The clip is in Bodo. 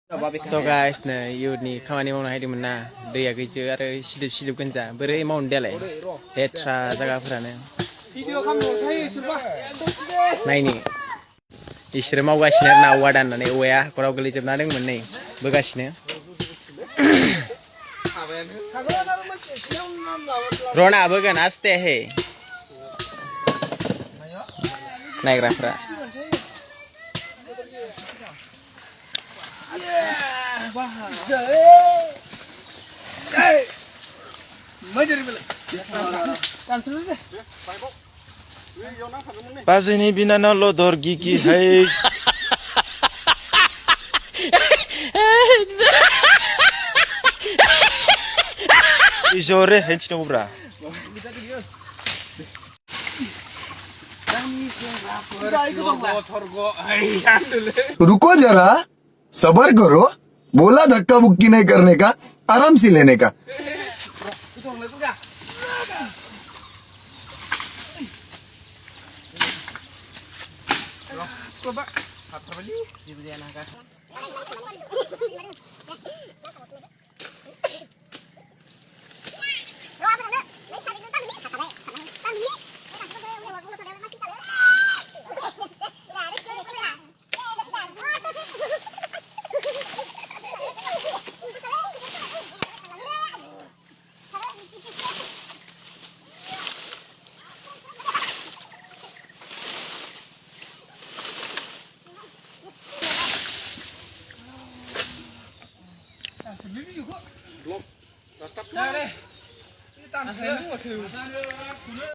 So guys, nah, ni खामानि मावनो हायदोंमोन ना दैया गैजो आरो सिदोब गोनजा बोरै मावनो देलाय लेथ्रा जायगाफोरानो नायनि इसोर मावगासिनो आरो ना औवा दाननानै औवाया हाखराव गोलैजोबना दंमोन नै बोगासिनो रना बोगोन आस्ते हे नायग्राफ्रा Bazini binana lodor gigi hai. Ijore hench no bra. रुको जरा सबर करो बोला धक्का मुक्की नहीं करने का आराम से लेने का Belum. Rastap. Nah, deh. Ini tangan saya